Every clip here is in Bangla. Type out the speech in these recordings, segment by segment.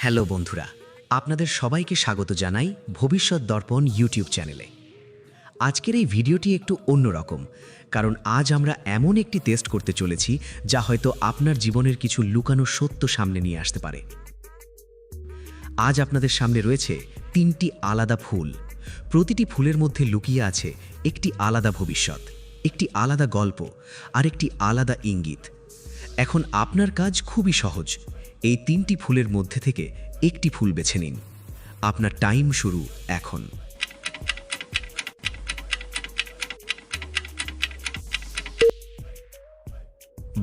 হ্যালো বন্ধুরা, আপনাদের সবাইকে স্বাগত জানাই ভবিষ্যৎ দর্পণ ইউটিউব চ্যানেলে। আজকের এই ভিডিওটি একটু অন্যরকম, কারণ আজ আমরা এমন একটি টেস্ট করতে চলেছি যা হয়তো আপনার জীবনের কিছু লুকানো সত্য সামনে নিয়ে আসতে পারে। আজ আপনাদের সামনে রয়েছে 3টি আলাদা ফুল। প্রতিটি ফুলের মধ্যে লুকিয়ে আছে একটি আলাদা ভবিষ্যৎ, একটি আলাদা গল্প আর একটি আলাদা ইঙ্গিত। এখন আপনার কাজ খুবই সহজ। এই 3টি ফুলের মধ্যে থেকে একটি ফুল বেছে নিন। আপনার টাইম শুরু এখন।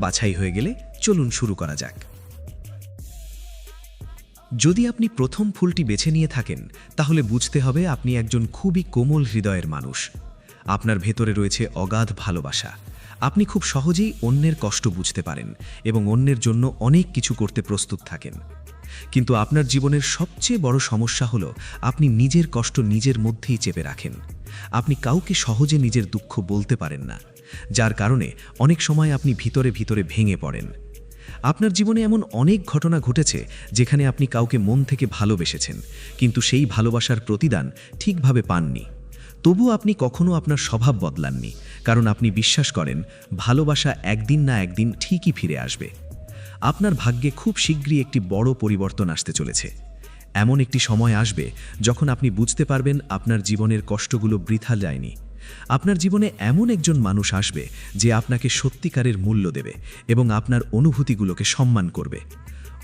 বাছাই হয়ে গেলে চলুন শুরু করা যাক। যদি আপনি প্রথম ফুলটি বেছে নিয়ে থাকেন, তাহলে বুঝতে হবে আপনি একজন খুবই কোমল হৃদয়ের মানুষ। আপনার ভেতরে রয়েছে অগাধ ভালোবাসা। আপনি খুব সহজেই অন্যের কষ্ট বুঝতে পারেন এবং অন্যের জন্য অনেক কিছু করতে প্রস্তুত থাকেন। কিন্তু আপনার জীবনের সবচেয়ে বড় সমস্যা হলো আপনি নিজের কষ্ট নিজের মধ্যেই চেপে রাখেন। আপনি কাউকে সহজে নিজের দুঃখ বলতে পারেন না, যার কারণে অনেক সময় আপনি ভিতরে ভিতরে ভেঙে পড়েন। আপনার জীবনে এমন অনেক ঘটনা ঘটেছে যেখানে আপনি কাউকে মন থেকে ভালোবেসেছেন, কিন্তু সেই ভালোবাসার প্রতিদান ঠিকভাবে পাননি। তবুও আপনি কখনো আপনার স্বভাব বদলাননি, কারণ আপনি বিশ্বাস করেন ভালোবাসা একদিন না একদিন ঠিকই ফিরে আসবে। আপনার ভাগ্যে খুব শীঘ্রই একটি বড় পরিবর্তন আসতে চলেছে। এমন একটি সময় আসবে যখন আপনি বুঝতে পারবেন আপনার জীবনের কষ্টগুলো বৃথা যায়নি। আপনার জীবনে এমন একজন মানুষ আসবে যে আপনাকে সত্যিকারের মূল্য দেবে এবং আপনার অনুভূতিগুলোকে সম্মান করবে।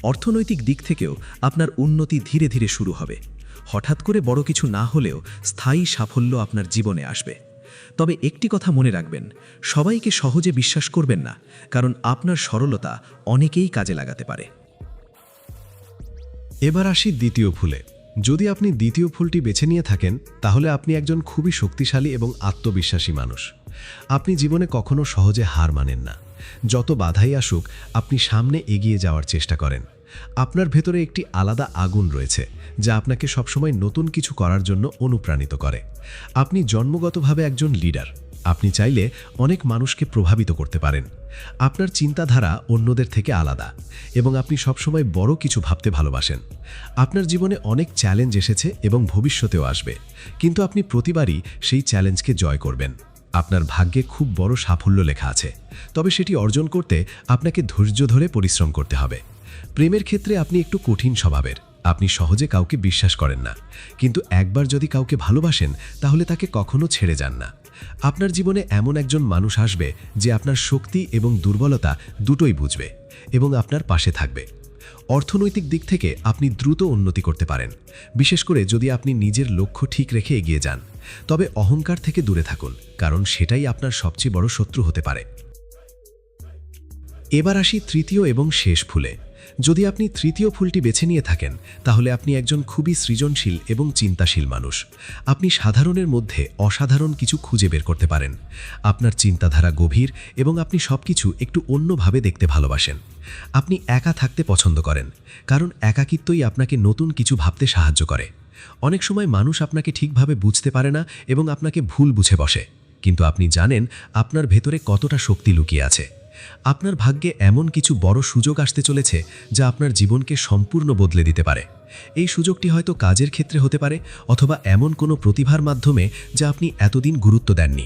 অর্থনৈতিক দিক থেকেও আপনার উন্নতি ধীরে ধীরে শুরু হবে। হঠাৎ করে বড় কিছু না হলেও স্থায়ী সাফল্য আপনার জীবনে আসবে। তবে একটি কথা মনে রাখবেন, সবাইকে সহজে বিশ্বাস করবেন না, কারণ আপনার সরলতা অনেকেই কাজে লাগাতে পারে। এবার আসি দ্বিতীয় ফুলে। যদি আপনি দ্বিতীয় ফুলটি বেছে নিয়ে থাকেন, তাহলে আপনি একজন খুবই শক্তিশালী এবং আত্মবিশ্বাসী মানুষ। আপনি জীবনে কখনো সহজে হার মানেন না। যত বাধাই আসুক, আপনি সামনে এগিয়ে যাওয়ার চেষ্টা করেন। আপনার ভেতরে একটি আলাদা আগুন রয়েছে যা আপনাকে সবসময় নতুন কিছু করার জন্য অনুপ্রাণিত করে। আপনি জন্মগতভাবে একজন লিডার। আপনি চাইলে অনেক মানুষকে প্রভাবিত করতে পারেন। আপনার চিন্তাধারা অন্যদের থেকে আলাদা এবং আপনি সবসময় বড় কিছু ভাবতে ভালোবাসেন। আপনার জীবনে অনেক চ্যালেঞ্জ এসেছে এবং ভবিষ্যতেও আসবে, কিন্তু আপনি প্রতিবারই সেই চ্যালেঞ্জকে জয় করবেন। আপনার ভাগ্যে খুব বড় সাফল্য লেখা আছে, তবে সেটি অর্জন করতে আপনাকে ধৈর্য ধরে পরিশ্রম করতে হবে। প্রেমের ক্ষেত্রে আপনি একটু কঠিন স্বভাবের। আপনি সহজে কাউকে বিশ্বাস করেন না, কিন্তু একবার যদি কাউকে ভালোবাসেন তাহলে তাকে কখনো ছেড়ে যান না। আপনার জীবনে এমন একজন মানুষ আসবে যে আপনার শক্তি এবং দুর্বলতা দুটোই বুঝবে এবং আপনার পাশে থাকবে। অর্থনৈতিক দিক থেকে আপনি দ্রুত উন্নতি করতে পারেন, বিশেষ করে যদি আপনি নিজের লক্ষ্য ঠিক রেখে এগিয়ে যান। তবে অহংকার থেকে দূরে থাকুন, কারণ সেটাই আপনার সবচেয়ে বড় শত্রু হতে পারে। এবার আসি তৃতীয় এবং শেষ ফুলে। যদি আপনি তৃতীয় ফুলটি বেছে নিয়ে থাকেন, তাহলে আপনি একজন খুবই সৃজনশীল এবং চিন্তাশীল মানুষ। আপনি সাধারণের মধ্যে অসাধারণ কিছু খুঁজে বের করতে পারেন। আপনার চিন্তাধারা গভীর এবং আপনি সবকিছু একটু অন্যভাবে দেখতে ভালোবাসেন। আপনি একা থাকতে পছন্দ করেন, কারণ একাকিত্বই আপনাকে নতুন কিছু ভাবতে সাহায্য করে। অনেক সময় মানুষ আপনাকে ঠিকভাবে বুঝতে পারে না এবং আপনাকে ভুল বুঝে বসে, কিন্তু আপনি জানেন আপনার ভেতরে কতটা শক্তি লুকিয়ে আছে। আপনার ভাগ্যে এমন কিছু বড় সুযোগ আসতে চলেছে যা আপনার জীবনকে সম্পূর্ণ বদলে দিতে পারে। এই সুযোগটি হয়তো কাজের ক্ষেত্রে হতে পারে, অথবা এমন কোনো প্রতিভার মাধ্যমে যা আপনি এতদিন গুরুত্ব দেননি।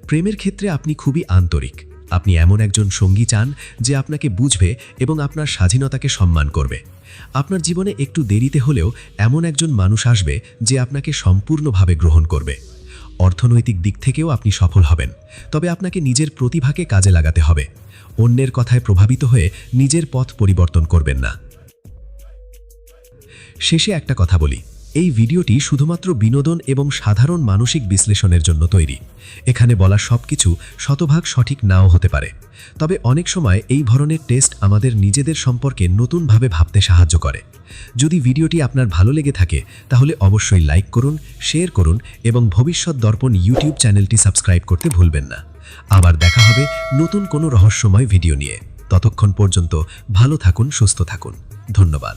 প্রেমের ক্ষেত্রে আপনি খুবই আন্তরিক। আপনি এমন একজন সঙ্গী চান যে আপনাকে বুঝবে এবং আপনার স্বাধীনতাকে সম্মান করবে। আপনার জীবনে একটু দেরিতে হলেও এমন একজন মানুষ আসবে যে আপনাকে সম্পূর্ণভাবে গ্রহণ করবে। অর্থনৈতিক দিক থেকেও আপনি সফল হবেন, তবে আপনাকে নিজের প্রতিভাকে কাজে লাগাতে হবে। অন্যের কথায় প্রভাবিত হয়ে নিজের পথ পরিবর্তন করবেন না। শেষে একটা কথা বলি, এই ভিডিওটি শুধুমাত্র বিনোদন এবং সাধারণ মানসিক বিশ্লেষণের জন্য তৈরি। এখানে বলা সবকিছু শতভাগ সঠিক নাও হতে পারে, তবে অনেক সময় এই ধরনের টেস্ট আমাদের নিজেদের সম্পর্কে নতুনভাবে ভাবতে সাহায্য করে। যদি ভিডিওটি আপনার ভালো লেগে থাকে, তাহলে অবশ্যই লাইক করুন, শেয়ার করুন এবং ভবিষ্যৎ দর্পণ ইউটিউব চ্যানেলটি সাবস্ক্রাইব করতে ভুলবেন না। আবার দেখা হবে নতুন কোনো রহস্যময় ভিডিও নিয়ে। ততক্ষণ পর্যন্ত ভালো থাকুন, সুস্থ থাকুন। ধন্যবাদ।